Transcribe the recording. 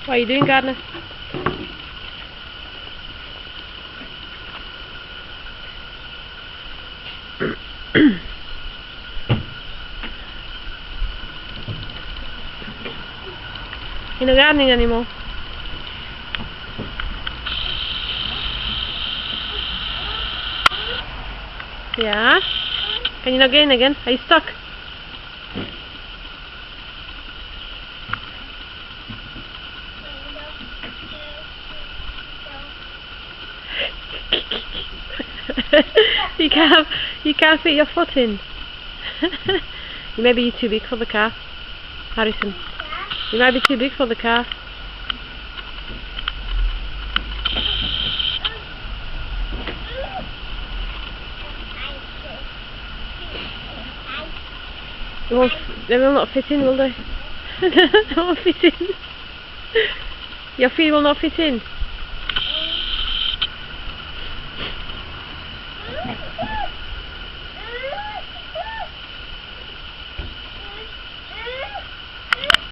What are you doing, Gardner? You're not gardening anymore. Yeah? Can you not get in again? Are you stuck? you can't fit your foot in. Maybe you're too big for the car, Harrison. You might be too big for the car. They will not fit in, will they? They won't fit in. Your feet will not fit in.